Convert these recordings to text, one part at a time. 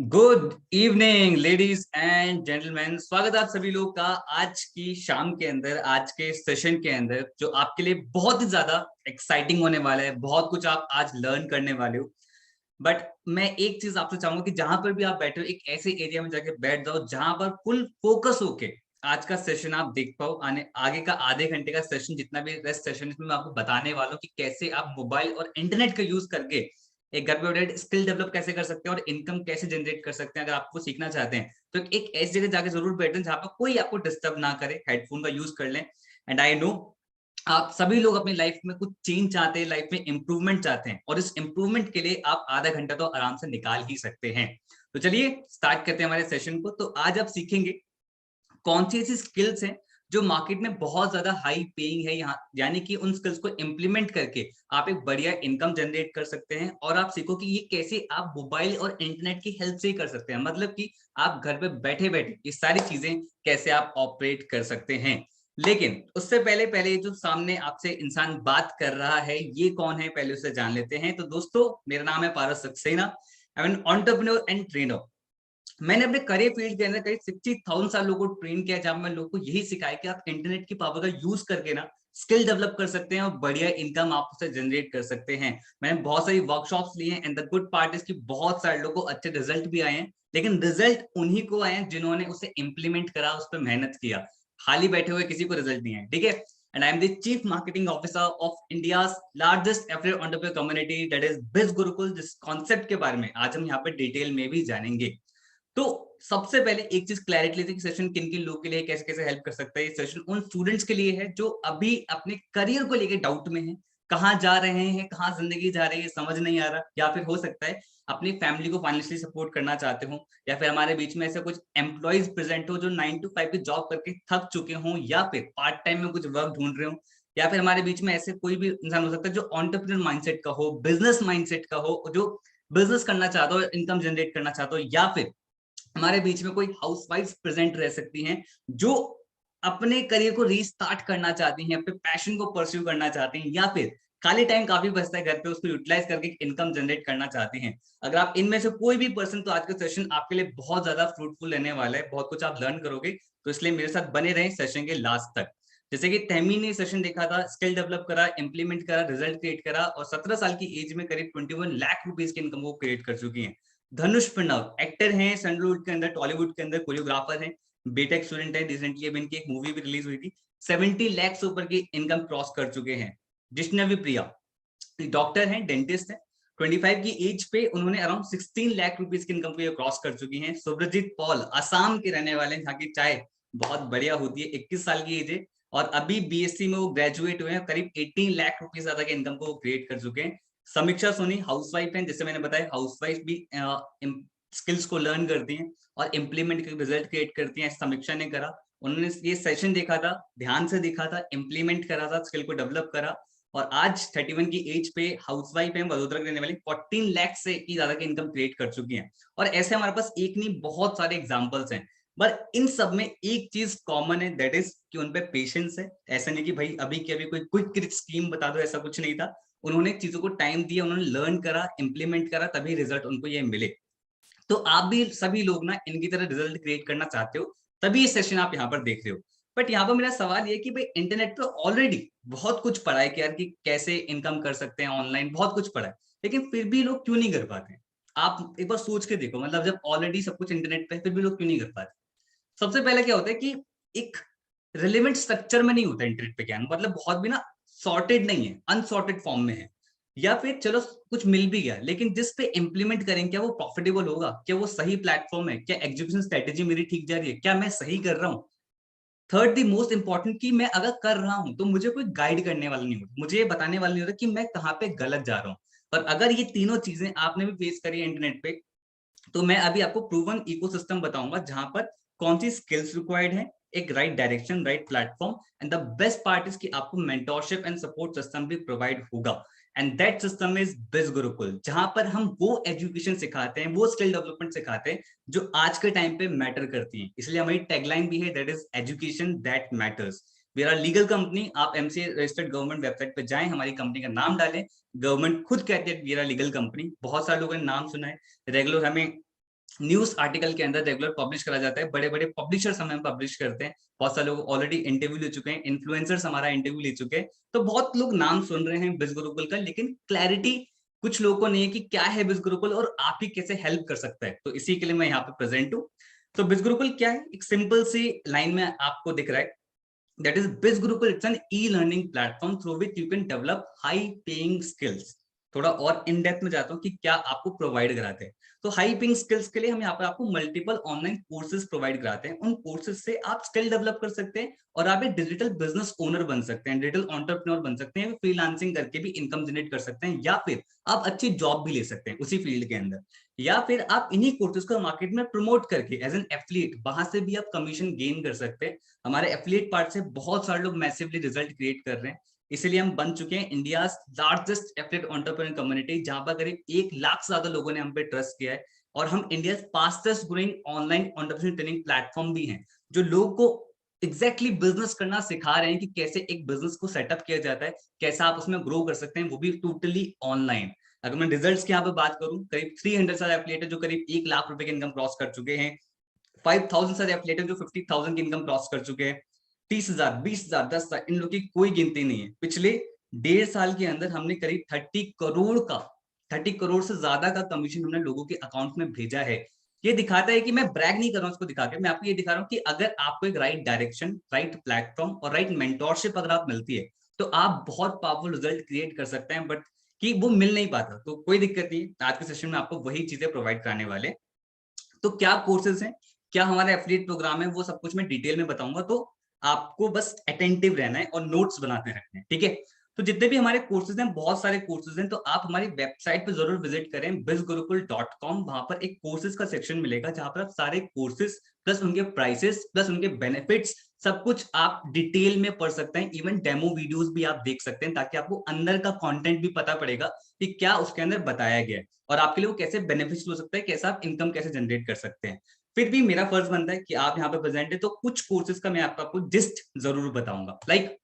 Good evening ladies and gentleman. स्वागत है आप सभी लोग का आज की शाम के अंदर, आज के सेशन के अंदर, जो आपके लिए बहुत ही ज्यादा एक्साइटिंग होने वाला है। बहुत कुछ आप आज लर्न करने वाले हो। बट मैं एक चीज आपसे चाहूंगा कि जहां पर भी आप बैठे हो, एक ऐसे एरिया में जाके बैठ जाओ जहां पर फुल फोकस होके आज का सेशन आप देख पाओ। आने आगे का आधे घंटे का सेशन, जितना भी रेस्ट सेशन, इसमें मैं आपको बताने वाला हूँ कि कैसे आप मोबाइल और इंटरनेट का यूज करके एक घर पे बैठे स्किल डेवलप कैसे कर सकते हैं और इनकम कैसे जनरेट कर सकते हैं। अगर आपको सीखना चाहते हैं तो एक ऐसी जगह जाके जरूर बैठे जहां पर कोई आपको डिस्टर्ब ना करे। हेडफोन का यूज कर लें। एंड आई नो आप सभी लोग अपनी लाइफ में कुछ चेंज चाहते हैं, लाइफ में इंप्रूवमेंट चाहते हैं, और इस इंप्रूवमेंट के लिए आप आधा घंटा तो आराम से निकाल ही सकते हैं। तो चलिए स्टार्ट करते हैं हमारे सेशन को। तो आज आप सीखेंगे कौन सी ऐसी स्किल्स हैं जो मार्केट में बहुत ज्यादा हाई पेइंग है, यहाँ यानी कि उन स्किल्स को इंप्लीमेंट करके आप एक बढ़िया इनकम जनरेट कर सकते हैं। और आप सीखो कि ये कैसे आप मोबाइल और इंटरनेट की हेल्प से ही कर सकते हैं, मतलब कि आप घर पे बैठे बैठे ये सारी चीजें कैसे आप ऑपरेट कर सकते हैं। लेकिन उससे पहले पहले जो सामने आपसे इंसान बात कर रहा है ये कौन है, पहले उसे जान लेते हैं। तो दोस्तों, मेरा नाम है Paras Saxena. I am an entrepreneur and trainer. मैंने अपने करियर फील्ड के अंदर करीब 60,000 साल लोगों को ट्रेन किया, जहां मैं लोगों को यही सिखाया कि आप इंटरनेट की पावर का यूज करके ना स्किल डेवलप कर सकते हैं और बढ़िया इनकम आप उससे जनरेट कर सकते हैं। मैंने बहुत सारी वर्कशॉप्स ली हैं and the good part is कि बहुत सारे लोगों को अच्छे रिजल्ट भी आए हैं। लेकिन रिजल्ट उन्हीं को आए हैं जिन्होंने उसे इंप्लीमेंट करा, उस पर मेहनत किया। खाली बैठे हुए किसी को रिजल्ट नहीं है, ठीक है। And I am the chief marketing officer of India's largest affiliate entrepreneur community, that is बिज गुरुकुल। जिस कॉन्सेप्ट के बारे में आज हम यहाँ पे डिटेल में भी जानेंगे। तो सबसे पहले एक चीज क्लैरिटी लेते हैं कि सेशन किन किन लोग के लिए कैसे कैसे हेल्प कर सकता है। ये सेशन उन स्टूडेंट्स के लिए है जो अभी अपने करियर को लेके डाउट में है, कहाँ जा रहे हैं, कहाँ जिंदगी जा रही है, समझ नहीं आ रहा। या फिर हो सकता है अपनी फैमिली को फाइनेंशियली सपोर्ट करना चाहते हो, या फिर हमारे बीच में ऐसे कुछ एम्प्लॉयज प्रेजेंट हो जो 9 to 5 की जॉब करके थक चुके हों, या फिर पार्ट टाइम में कुछ वर्क ढूंढ रहे हो, या फिर हमारे बीच में ऐसे कोई भी इंसान हो सकता है जो एंटरप्रेन्योर माइंडसेट का हो, बिजनेस माइंडसेट का हो, जो बिजनेस करना चाहता हो, इनकम जनरेट करना चाहता हो, या फिर हमारे बीच में कोई हाउसवाइफ प्रेजेंट रह सकती हैं जो अपने करियर को रीस्टार्ट करना चाहती हैं, अपने पैशन को परस्यू करना चाहती हैं, या फिर खाली टाइम काफी बचता है घर पे उसको यूटिलाइज करके इनकम जनरेट करना चाहती हैं। अगर आप इनमें से कोई भी पर्सन, तो आज का सेशन आपके लिए बहुत ज्यादा फ्रूटफुल रहने वाला है, बहुत कुछ आप लर्न करोगे। तो इसलिए मेरे साथ बने रहें सेशन के लास्ट तक। जैसे कि तहमीन ने सेशन देखा था, स्किल डेवलप करा, इंप्लीमेंट करा, रिजल्ट क्रिएट करा, और 17 साल की एज में करीब 21 लाख रुपीज की इनकम को क्रिएट कर चुकी है। धनुष प्रणव एक्टर हैं, सैंडलवुड के अंदर, टॉलीवुड के अंदर कोरियोग्राफर हैं, बीटेक स्टूडेंट है। रिसेंटली अभी इनकी एक मूवी भी रिलीज हुई थी, 70 लाख से ऊपर की इनकम क्रॉस कर चुके हैं। जिश्नवी प्रिया डॉक्टर हैं, डेंटिस्ट हैं। 25 की एज पे उन्होंने अराउंड 16 लाख रुपीज की इनकम को क्रॉस कर चुकी हैं। सुब्रजीत पॉल असम के रहने वाले हैं, जहाँ की चाय बहुत बढ़िया होती है। 21 साल की एज है और अभी बीएससी में वो ग्रेजुएट हुए हैं। करीब 18 लाख रुपीज ज्यादा के इनकम को क्रिएट कर चुके हैं। समीक्षा सोनी हाउसवाइफ हैं, जैसे मैंने बताया हाउसवाइफ भी स्किल्स को लर्न करती हैं और इम्प्लीमेंट करके रिजल्ट क्रिएट करती हैं। समीक्षा ने करा, उन्होंने ये सेशन देखा था, ध्यान से देखा था, इम्प्लीमेंट करा था, स्किल को डेवलप करा, और आज 31 की एज पे हाउसवाइफ है, वडोदरा के रहने वाली, 14 लाख से की ज्यादा की इनकम क्रिएट कर चुकी हैं। और ऐसे हमारे पास एक नहीं बहुत सारे एग्जांपल्स हैं, पर इन सब में एक चीज कॉमन है, दैट इज कि उन पे पेशेंस है। ऐसा नहीं कि भाई अभी के अभी कोई क्विक स्कीम बता दो, ऐसा कुछ नहीं था। उन्होंने चीजों को टाइम दिया, उन्होंने लर्न करा, इंप्लीमेंट करा, तभी रिजल्ट उनको ये मिले। तो आप भी सभी लोग ना इनकी तरह रिजल्ट क्रिएट करना चाहते हो, तभी ये सेशन आप यहाँ पर देख रहे हो। बट यहाँ पर मेरा सवाल ये कि भाई इंटरनेट पे ऑलरेडी बहुत कुछ पढ़ा है कि यार कि कैसे इनकम कर सकते हैं ऑनलाइन, बहुत कुछ पढ़ा है, लेकिन फिर भी लोग क्यों नहीं कर पाते हैं? आप एक बार सोच के देखो, मतलब जब ऑलरेडी सब कुछ इंटरनेट पे है फिर भी लोग क्यों नहीं कर पाते? सबसे पहले क्या होता है कि एक रिलेवेंट स्ट्रक्चर में नहीं होता इंटरनेट पे ज्ञान, मतलब बहुत भी ना सॉर्टेड नहीं है, अनसॉर्टेड फॉर्म में है। या फिर चलो कुछ मिल भी गया, लेकिन जिस पे इंप्लीमेंट करें क्या वो प्रॉफिटेबल होगा, क्या वो सही प्लेटफॉर्म है, क्या एग्जीक्यूशन स्ट्रेटेजी मेरी ठीक जा रही है, क्या मैं सही कर रहा हूँ। थर्ड दी मोस्ट इंपॉर्टेंट कि मैं अगर कर रहा हूं तो मुझे कोई गाइड करने वाला नहीं होता, मुझे ये बताने वाला नहीं होता कि मैं कहाँ पे गलत जा रहा हूँ। पर अगर ये तीनों चीजें आपने भी फेस करी है इंटरनेट पे, तो मैं अभी आपको प्रूवन इकोसिस्टम बताऊंगा जहां पर कौन सी स्किल्स रिक्वायर्ड है, एक right direction, right platform, and the best part is कि आपको मेंटोरशिप एंड सपोर्ट सिस्टम भी प्रोवाइड होगा। एंड दैट सिस्टम इज बिज गुरुकुल, जहां पर हम वो एजुकेशन सिखाते हैं, वो स्किल डेवलपमेंट सिखाते हैं जो आज के टाइम पे मैटर करती है। इसलिए हमारी टैगलाइन भी है, that is education that matters. We are legal company. आप एमसीए रजिस्टर्ड गवर्नमेंट वेबसाइट पे जाएं, हमारी कंपनी का नाम डालें, गवर्नमेंट खुद कहते हैं वी आर लीगल कंपनी। बहुत सारे लोगों ने नाम सुना है, रेगुलर हमें न्यूज आर्टिकल के अंदर रेगुलर पब्लिश करा जाता है, बड़े बड़े पब्लिशर्स हमें पब्लिश करते हैं, बहुत सारे लोग ऑलरेडी इंटरव्यू ले चुके हैं, इन्फ्लुएंसर्स हमारा इंटरव्यू ले चुके हैं, तो बहुत लोग नाम सुन रहे हैं बिज गुरुकुल का, लेकिन क्लैरिटी कुछ लोगों को नहीं है कि क्या है बिज गुरुकुल और आप ही कैसे हेल्प कर सकता है। तो इसी के लिए मैं यहाँ पे प्रेजेंट हूँ। तो बिज गुरुकुल क्या है, एक सिंपल सी लाइन में आपको दिख रहा है, that is Biz Gurukul. It's an e-learning platform through which you can develop high paying skills. थोड़ा और इन डेप्थ में जाता हूँ कि क्या आपको प्रोवाइड कराते हैं। तो हाई पिंग स्किल्स के लिए हम यहाँ पर आपको मल्टीपल ऑनलाइन कोर्सेज प्रोवाइड कराते हैं। उन कोर्सेज से आप स्किल डेवलप कर सकते हैं और आप एक डिजिटल बिजनेस ओनर बन सकते हैं, डिजिटल एंटरप्रेन्योर बन सकते हैं, फ्रीलांसिंग करके भी इनकम जनरेट कर सकते हैं, या फिर आप अच्छी जॉब भी ले सकते हैं उसी फील्ड के अंदर, या फिर आप इन्हीं कोर्सेज को मार्केट में प्रमोट करके एज एन एफिलिएट वहां से भी आप कमीशन गेन कर सकते हैं। हमारे एफिलिएट पार्ट से बहुत सारे लोग मैसिवली रिजल्ट क्रिएट कर रहे हैं, इसीलिए हम बन चुके हैं India largest affiliate entrepreneur community, जहां पर करीब 1 लाख से ज्यादा लोगों ने हम पे ट्रस्ट किया है। और हम India fastest growing online entrepreneur training platform भी हैं, जो लोगों को एग्जैक्टली बिजनेस करना सिखा रहे हैं कि कैसे एक बिजनेस को सेटअप किया जाता है, कैसा आप उसमें ग्रो कर सकते हैं, वो भी टोटली ऑनलाइन। अगर मैं रिजल्ट्स की यहाँ पे बात करूं, करीब 300 सारे एफिलिएट जो करीब 1 लाख रुपए की इनकम क्रॉस कर चुके हैं, 5000 सारे एफिलिएट जो 50,000 की इनकम क्रॉस कर चुके हैं, 30,000, 20,000, 10,000, इन लोगों की कोई गिनती नहीं है। पिछले 1.5 साल के अंदर हमने करीब 30 करोड़ से ज्यादा का कमीशन हमने लोगों के अकाउंट में भेजा है। ये दिखाता है कि मैं ब्रैग नहीं कर रहा हूँ उसको दिखा के, मैं आपको ये दिखा रहा हूँ कि अगर आपको एक राइट डायरेक्शन, राइट प्लेटफॉर्म और राइट मेंटोरशिप अगर आप मिलती है, तो आप बहुत पावरफुल रिजल्ट क्रिएट कर सकते हैं। बट कि वो मिल नहीं पाता, तो कोई दिक्कत नहीं, आज के सेशन में आपको वही चीजें प्रोवाइड कराने वाले। तो क्या कोर्सेज हैं, क्या हमारा एफिलिएट प्रोग्राम है, वो सब कुछ मैं डिटेल में बताऊंगा, तो आपको बस अटेंटिव रहना है और नोट्स बनाते रखने हैं, ठीक है। तो जितने भी हमारे कोर्सेज हैं, बहुत सारे कोर्सेज हैं, तो आप हमारी वेबसाइट पे जरूर विजिट करें bizgurukul.com। वहां पर एक कोर्सेज का सेक्शन मिलेगा, जहां पर आप सारे कोर्सेज प्लस उनके प्राइसेस प्लस उनके बेनिफिट्स सब कुछ आप डिटेल में पढ़ सकते हैं। इवन डेमो वीडियोस भी आप देख सकते हैं, ताकि आपको अंदर का कंटेंट भी पता पड़ेगा कि क्या उसके अंदर बताया गया है और आपके लिए वो कैसे बेनिफिट्स हो सकता है, कैसे आप इनकम कैसे जनरेट कर सकते हैं। फिर भी मेरा फर्ज बनता है कि आप यहाँ पे प्रेजेंट है, तो कुछ कोर्सेज का मैं आपको जिस्ट जरूर बताऊंगा। लाइक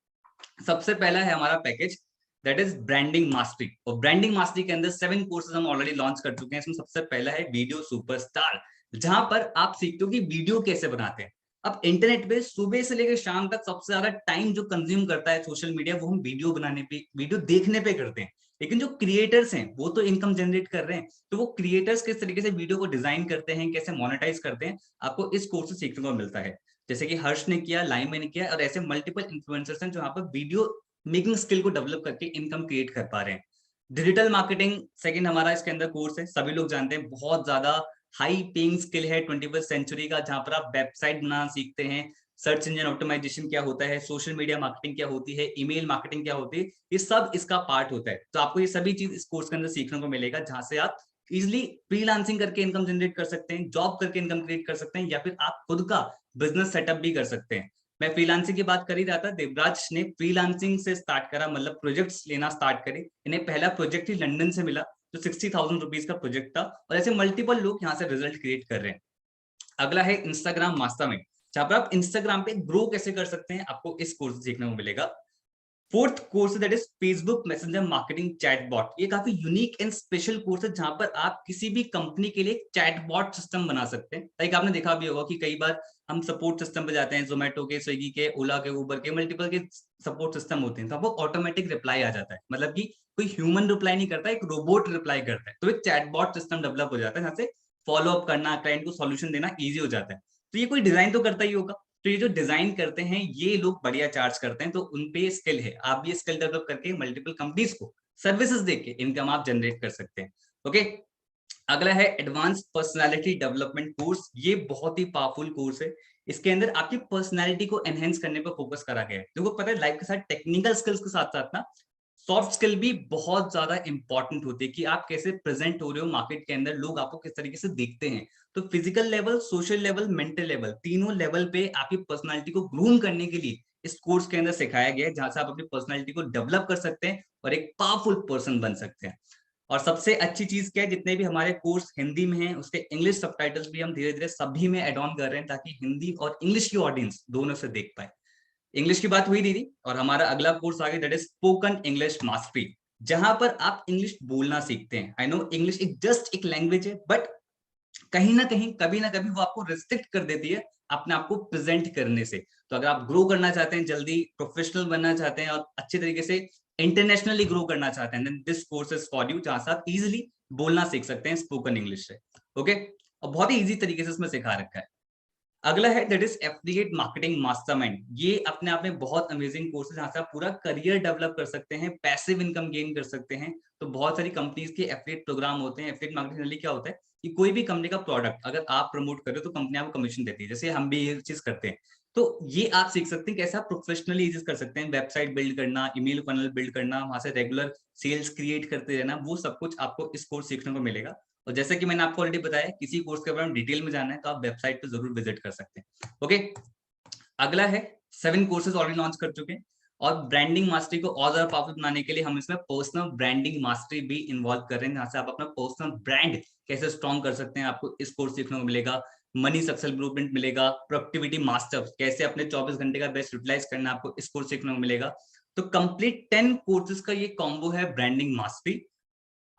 सबसे पहला है हमारा package, that is branding mastery. और ब्रांडिंग मास्टरी के अंदर 7 कोर्सेज हम ऑलरेडी लॉन्च कर चुके हैं। इसमें सबसे पहला है वीडियो सुपरस्टार, जहां पर आप सीखते हो कि वीडियो कैसे बनाते हैं। अब इंटरनेट पे सुबह से लेकर शाम तक सबसे ज्यादा टाइम जो कंज्यूम करता है सोशल मीडिया, वो हम वीडियो बनाने पे, वीडियो देखने पे करते हैं। लेकिन जो क्रिएटर्स हैं वो तो इनकम जनरेट कर रहे हैं, तो वो क्रिएटर्स किस तरीके से वीडियो को डिजाइन करते हैं, कैसे मोनेटाइज करते हैं, आपको इस कोर्स से सीखने को मिलता है। जैसे कि हर्ष ने किया, लाइम ने किया, और ऐसे मल्टीपल इन्फ्लुएंसर्स हैं जो यहाँ पर वीडियो मेकिंग स्किल को डेवलप करके इनकम क्रिएट कर पा रहे हैं। डिजिटल मार्केटिंग सेकंड हमारा इसके अंदर कोर्स है, सभी लोग जानते हैं बहुत ज्यादा हाई पेइंग स्किल है 21वीं सेंचुरी का, जहां पर आप वेबसाइट बनाना सीखते हैं, सर्च इंजन ऑप्टिमाइजेशन क्या होता है, सोशल मीडिया मार्केटिंग क्या होती है, ईमेल मार्केटिंग क्या होती है, ये सब इसका पार्ट होता है। तो आपको ये सभी चीज इस कोर्स के अंदर सीखने को मिलेगा, जहां से आप इजिली फ्रीलांसिंग करके इनकम जनरेट कर सकते हैं, जॉब करके इनकम क्रिएट कर सकते हैं, या फिर आप खुद का बिजनेस सेटअप भी कर सकते हैं। मैं फ्रीलांसिंग की बात कर ही रहा था, देवराज ने फ्रीलांसिंग से स्टार्ट करा, मतलब प्रोजेक्ट्स लेना स्टार्ट करे। इन्हें पहला प्रोजेक्ट ही लंदन से मिला, जो 60,000 रुपीज का प्रोजेक्ट था, और ऐसे मल्टीपल लोग यहाँ से रिजल्ट क्रिएट कर रहे हैं। अगला है इंस्टाग्राम मास्टरमाइंड, जहां पर आप इंस्टाग्राम पे ग्रो कैसे कर सकते हैं, आपको इस कोर्स सीखने को मिलेगा। Fourth course that is Facebook messenger marketing chatbot. ये काफी यूनिक एंड स्पेशल कोर्स है, जहां पर आप किसी भी कंपनी के लिए चैटबॉट सिस्टम बना सकते हैं। लाइक आपने देखा भी होगा कि कई बार हम सपोर्ट सिस्टम पे जाते हैं, जोमेटो के, स्विगी के, ओला के, उबर के, मल्टीपल के सपोर्ट सिस्टम होते हैं, तो आपको ऑटोमेटिक रिप्लाई आ जाता है, मतलब कि कोई ह्यूमन रिप्लाई नहीं करता, एक रोबोट रिप्लाई करता है। तो एक चैटबॉट सिस्टम डेवलप हो जाता है, जहां से फॉलो अप करना, क्लाइंट को सॉल्यूशन देना ईजी हो जाता है। तो ये कोई डिजाइन तो करता ही होगा, तो ये जो डिजाइन करते हैं ये लोग बढ़िया चार्ज करते हैं, तो उनपे स्किल है। आप भी स्किल डेवलप करके मल्टीपल कंपनीज को सर्विसेज देके इनकम आप जनरेट कर सकते हैं। ओके, अगला है एडवांस पर्सनालिटी डेवलपमेंट कोर्स। ये बहुत ही पावरफुल कोर्स है, इसके अंदर आपकी पर्सनालिटी को एनहेंस करने पर फोकस करा गया है। देखो पता है, लाइफ के साथ टेक्निकल स्किल्स के साथ साथ ना सॉफ्ट स्किल भी बहुत ज्यादा इंपॉर्टेंट होती है, कि आप कैसे प्रेजेंट हो रहे हो मार्केट के अंदर, लोग आपको किस तरीके से देखते हैं। तो physical level, social level, mental level, तीनों लेवल पे आपकी पर्सनालिटी को ग्रूम करने के लिए इस कोर्स के अंदर सिखाया गया है, जहां से आप अपनी पर्सनालिटी को डेवलप कर सकते हैं और एक पावरफुल पर्सन बन सकते हैं। और सबसे अच्छी चीज क्या है, जितने भी हमारे कोर्स हिंदी में हैं, उसके इंग्लिश सबटाइटल्स भी हम धीरे धीरे सभी में एड ऑन कर रहे हैं, ताकि हिंदी और इंग्लिश की ऑडियंस दोनों से देख पाए। इंग्लिश की बात हुई दीदी, और हमारा अगला कोर्स आ गया, that is spoken English mastery, जहां पर आप इंग्लिश बोलना सीखते हैं। आई नो इंग्लिश एक जस्ट एक लैंग्वेज है, बट कहीं ना कहीं कभी ना कभी वो आपको रिस्ट्रिक्ट कर देती है अपने आप को प्रेजेंट करने से। तो अगर आप ग्रो करना चाहते हैं, जल्दी प्रोफेशनल बनना चाहते हैं और अच्छे तरीके से इंटरनेशनली ग्रो करना चाहते हैं, then this course is for you, जहां से आप इजिली बोलना सीख सकते हैं स्पोकन इंग्लिश से। ओके, और बहुत ही इजी तरीके से इसमें सिखा रखा है। अगला है that is affiliate marketing mastermind. ये अपने आप में बहुत अमेजिंग कोर्स है जहां से आप पूरा करियर डेवलप कर सकते हैं, पैसिव इनकम गेन कर सकते हैं। तो बहुत सारी कंपनीज के एफिलिएट प्रोग्राम होते हैं। एफिलिएट मार्केटिंग क्या होता है कि कोई भी कंपनी का प्रोडक्ट अगर आप प्रमोट करें तो कंपनी आपको कमीशन देती है, जैसे हम भी ये चीज करते हैं। तो ये आप सीख सकते हैं कैसे आप प्रोफेशनली ये चीज कर सकते हैं, वेबसाइट बिल्ड करना, ईमेल फनल बिल्ड करना, वहां से रेगुलर सेल्स क्रिएट करते रहना, वो सब कुछ आपको इस कोर्स सीखने को मिलेगा। और जैसे कि मैंने आपको ऑलरेडी बताया, किसी कोर्स के बारे में डिटेल में जानना है तो आप वेबसाइट पे जरूर विजिट कर सकते हैं। ओके, अगला है 7 कोर्सेज ऑलरेडी लॉन्च कर चुके हैं। और ब्रांडिंग मास्टरी को और ज्यादा पावरफुल बनाने के लिए हम इसमें पर्सनल ब्रांडिंग मास्टरी भी इन्वॉल्व कर रहे हैं, जहां से आप अपना पर्सनल ब्रांड कैसे स्ट्रॉन्ग कर सकते हैं, आपको इस कोर्स सीखने को मिलेगा। मनी सक्सेस ब्लूप्रिंट मिलेगा। प्रोडक्टिविटी मास्टर, कैसे अपने 24 घंटे का बेस्ट यूटिलाइज करना, आपको इस कोर्स सीखने को मिलेगा। तो कंप्लीट 10 कोर्सेज का ये कॉम्बो है ब्रांडिंग मास्टरी।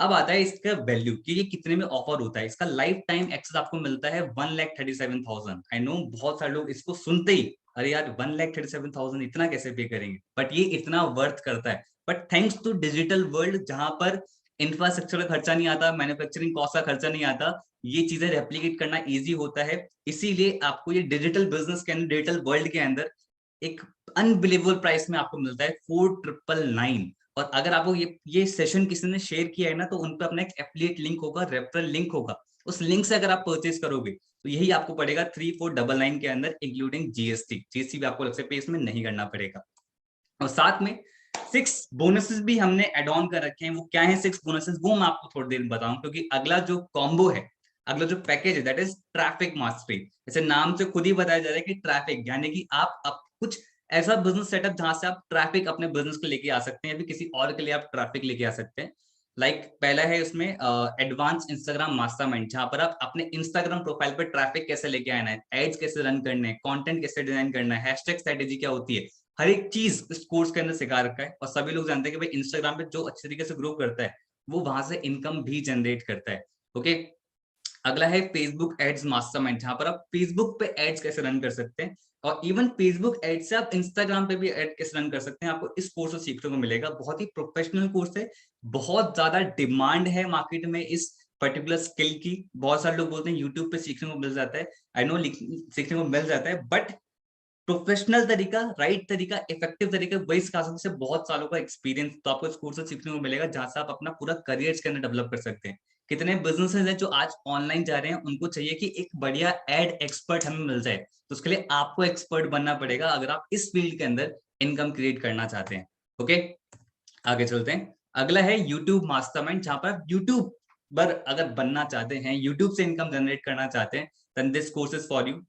अब आता है इसका वैल्यू कि ये कितने में ऑफर होता है। इसका लाइफ टाइम एक्सेस आपको मिलता है 1,37,000। आई नो बहुत सारे लोग इसको सुनते ही अरे यार 1,37,000 इतना कैसे पे करेंगे, बट ये इतना वर्थ करता है। But thanks to digital world, जहां पर इंफ्रास्ट्रक्चर का खर्चा नहीं आता, मैन्युफैक्चरिंग कॉस्ट का खर्चा नहीं आता, ये चीजें रेप्लीकेट करना इजी होता है। इसीलिए आपको ये डिजिटल बिजनेस के अंदर, डिजिटल वर्ल्ड के अंदर एक अनबिलीवेबल प्राइस में आपको मिलता है 4,999। और अगर आपको ये सेशन किसी ने शेयर किया है ना, तो उन पर अपना एक एफिलिएट लिंक होगा, रेफरल लिंक होगा, उस लिंक से अगर आप परचेज करोगे तो यही आपको पड़ेगा 3,499 के अंदर, इंक्लूडिंग जीएसटी। जीएसटी भी आपको अलग से पे इसमें नहीं करना पड़ेगा। और साथ में 6 बोनसेस भी हमने एड ऑन कर रखे हैं। वो क्या है 6 बोनसेस, वो मैं आपको थोड़ी देर में बताऊं, क्योंकि अगला जो कॉम्बो है, अगला जो पैकेज है, दैट इज ट्रैफिक मास्टरी। जैसे नाम से खुद ही बताया जा रहा है कि ट्रैफिक यानी कि आप कुछ ऐसा बिजनेस सेटअप जहां से आप ट्रैफिक अपने बिजनेस को लेके आ सकते हैं, या फिर किसी और के लिए आप ट्रैफिक लेके आ सकते हैं। लाइक पहला है उसमें एडवांस इंस्टाग्राम मास्टरमाइंड, जहां पर आप अपने इंस्टाग्राम प्रोफाइल पर ट्रैफिक कैसे लेके आना है, एड्स कैसे रन करने हैं, कंटेंट कैसे डिजाइन करना है, हैशटैग स्ट्रेटेजी क्या होती है, हर एक चीज इस कोर्स के अंदर सिखा रखा है। और सभी लोग जानते हैं कि भाई इंस्टाग्राम पे जो अच्छे तरीके से ग्रो करता है वो वहां से इनकम भी जनरेट करता है। ओके, अगला है फेसबुक एड्स मास्टरमाइंड, जहां पर आप फेसबुक पे एड्स कैसे रन कर सकते हैं, और इवन फेसबुक एड से आप इंस्टाग्राम पे भी एड कैसे रन कर सकते हैं, आपको इस कोर्स से सीखने को मिलेगा। बहुत ही प्रोफेशनल कोर्स है, बहुत ज्यादा डिमांड है मार्केट में इस पर्टिकुलर स्किल की। बहुत सारे लोग बोलते हैं यूट्यूब पे सीखने को मिल जाता है, आई नो सीखने को मिल जाता है, बट प्रोफेशनल तरीका, राइट तरीका, इफेक्टिव तरीका वही सिखा सकते हैं, बहुत सालों का एक्सपीरियंस तो आपको इस कोर्स से सीखने को मिलेगा, जहां से आप अपना पूरा करियर इसके अंदर डेवलप कर सकते हैं। कितने बिजनेसेस हैं जो आज ऑनलाइन जा रहे हैं, उनको चाहिए कि एक बढ़िया एड एक्सपर्ट हमें मिल जाए, तो उसके लिए आपको एक्सपर्ट बनना पड़ेगा अगर आप इस फील्ड के अंदर इनकम क्रिएट करना चाहते हैं। ओके, आगे चलते हैं। अगला है यूट्यूब मास्टरमाइंड, जहां पर आप यूट्यूब पर अगर बनना चाहते हैं, यूट्यूब से इनकम जनरेट करना चाहते हैं, then this course is for you.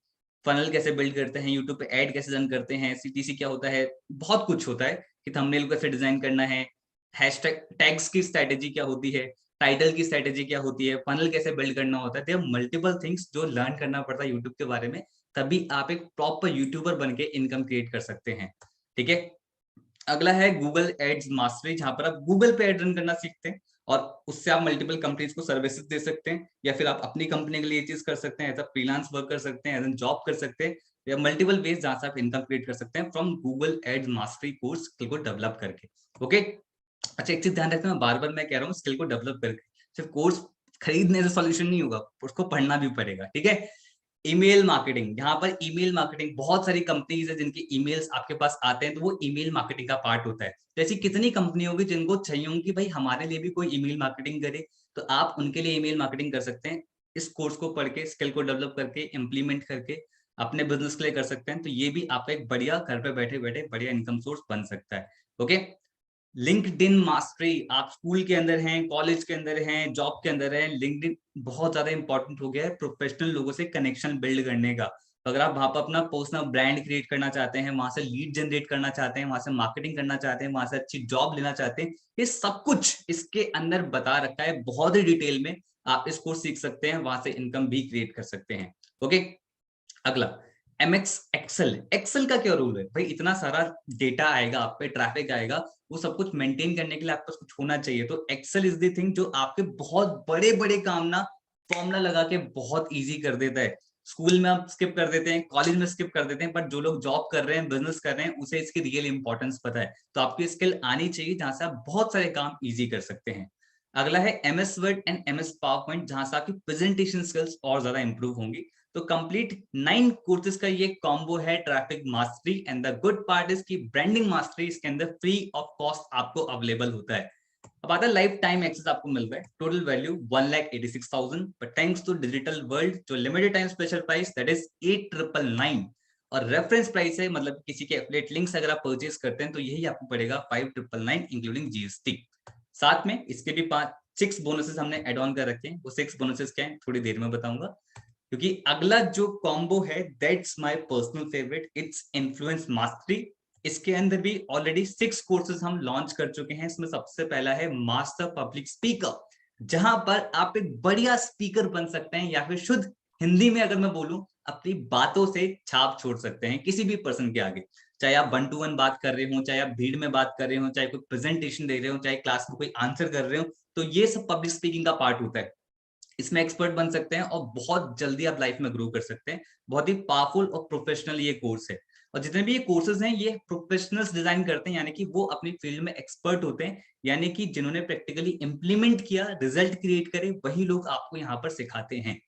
Funnel कैसे बिल्ड करते हैं, यूट्यूब पे ऐड कैसे रन करते हैं, सीटीसी क्या होता है, बहुत कुछ होता है कि थंबनेल को कैसे डिजाइन करना है, हैशटैग टैग्स की स्ट्रेटेजी क्या होती है, टाइटल की स्ट्रेटेजी क्या होती है, फनल कैसे बिल्ड करना होता है। देयर मल्टीपल थिंग्स जो लर्न करना पड़ता है यूट्यूब के बारे में, तभी आप एक प्रॉपर यूट्यूबर बन के इनकम क्रिएट कर सकते हैं। ठीक है, अगला है गूगल एड्स मास्टरी, जहां पर आप गूगल पे एड रन करना सीखते हैं, और उससे आप मल्टीपल कंपनीज को सर्विसेज दे सकते हैं, या फिर आप अपनी कंपनी के लिए ये चीज कर सकते हैं, एज फ्रीलांस वर्क कर सकते हैं, एज जॉब कर सकते हैं, या मल्टीपल वेज जहां से आप इनकम क्रिएट कर सकते हैं from Google ads mastery course skill को डेवलप करके। ओके, अच्छा एक चीज ध्यान रखना, बार बार मैं कह रहा हूँ स्किल को डेवलप करके, सिर्फ कोर्स खरीदने से सॉल्यूशन नहीं होगा, उसको पढ़ना भी पड़ेगा। ठीक है, ईमेल मार्केटिंग, यहाँ पर ईमेल मार्केटिंग, बहुत सारी कंपनीज है जिनके ईमेल्स आपके पास आते हैं, तो वो ईमेल मार्केटिंग का पार्ट होता है। तो ऐसी कितनी कंपनी होगी जिनको चाहिए होंगी भाई हमारे लिए भी कोई ईमेल मार्केटिंग करे, तो आप उनके लिए ईमेल मार्केटिंग कर सकते हैं। इस कोर्स को पढ़ के, स्किल को डेवलप करके, इम्प्लीमेंट करके अपने बिजनेस के लिए कर सकते हैं। तो ये भी आपका एक बढ़िया घर पे बैठे बैठे बढ़िया इनकम सोर्स बन सकता है। ओके, लिंक्डइन मास्टरी, आप स्कूल के अंदर हैं, कॉलेज के अंदर हैं, जॉब के अंदर हैं, लिंक्डइन बहुत ज्यादा इंपॉर्टेंट हो गया है प्रोफेशनल लोगों से कनेक्शन बिल्ड करने का। तो अगर आप वहां पर अपना पर्सनल ब्रांड क्रिएट करना चाहते हैं, वहां से लीड जनरेट करना चाहते हैं, वहां से मार्केटिंग करना चाहते हैं, वहां से अच्छी जॉब लेना चाहते हैं, ये सब कुछ इसके अंदर बता रखा है बहुत ही डिटेल में। आप इसको सीख सकते हैं, वहां से इनकम भी क्रिएट कर सकते हैं। ओके, अगला एमएक्स एक्सेल। एक्सेल का क्या रूल है भाई, इतना सारा डेटा आएगा आप पे, ट्रैफिक आएगा, वो सब कुछ मेंटेन करने के लिए आपके पास कुछ होना चाहिए। तो एक्सेल इज द थिंग जो आपके बहुत बड़े बड़े काम ना फॉर्मूला लगा के बहुत इजी कर देता है। स्कूल में आप स्किप कर देते हैं, कॉलेज में स्किप कर देते हैं, पर जो लोग जॉब कर रहे हैं, बिजनेस कर रहे हैं, उसे इसकी रियल इंपॉर्टेंस पता है। तो आपकी स्किल आनी चाहिए जहां से आप बहुत सारे काम इजी कर सकते हैं। अगला है MS word and MS power point, जहां से आपकी प्रेजेंटेशन स्किल्स और ज्यादा इंप्रूव होंगी। तो कंप्लीट 9 कोर्सेज का ये कॉम्बो है traffic mastery. And the good part is की ब्रांडिंग मास्टरी इसके अंदर फ्री ऑफ कॉस्ट आपको अवेलेबल होता है। अब आता है लाइफ टाइम एक्सेस आपको मिल रहा है, total value 1,86,000, but thanks to digital world जो limited time special price that is 8,999, और रेफरेंस प्राइस है, मतलब किसी के एफिलिएट लिंक्स अगर आप परचेज करते हैं तो यही आपको पड़ेगा 5,999 इंक्लूडिंग जीएसटी। साथ में इसके भी 6 बोनसेस हमने एड ऑन कर रखे हैं। वो 6 बोनसेस क्या है थोड़ी देर में बताऊंगा, क्योंकि अगला जो कॉम्बो है that's my personal favourite, its influence mastery. इसके अंदर भी ऑलरेडी 6 कोर्सेज हम लॉन्च कर चुके हैं। इसमें सबसे पहला है मास्टर पब्लिक स्पीकर, जहां पर आप एक बढ़िया स्पीकर बन सकते हैं, या फिर शुद्ध हिंदी में अगर मैं बोलूं, अपनी बातों से छाप छोड़ सकते हैं किसी भी पर्सन के आगे। चाहे आप 1 to 1 बात कर रहे हो, चाहे आप भीड़ में बात कर रहे हो, चाहे कोई प्रेजेंटेशन दे रहे हो, चाहे क्लास में कोई आंसर कर रहे हो, तो ये सब पब्लिक स्पीकिंग का पार्ट होता है। इसमें एक्सपर्ट बन सकते हैं और बहुत जल्दी आप लाइफ में ग्रो कर सकते हैं। बहुत ही पावरफुल और प्रोफेशनल ये कोर्स है। और जितने भी ये कोर्सेज हैं ये प्रोफेशनल्स डिजाइन करते हैं, यानी कि वो अपनी फील्ड में एक्सपर्ट होते हैं, यानी कि जिन्होंने प्रैक्टिकली इंप्लीमेंट किया, रिजल्ट क्रिएट करे, वही लोग आपको यहाँ पर सिखाते हैं।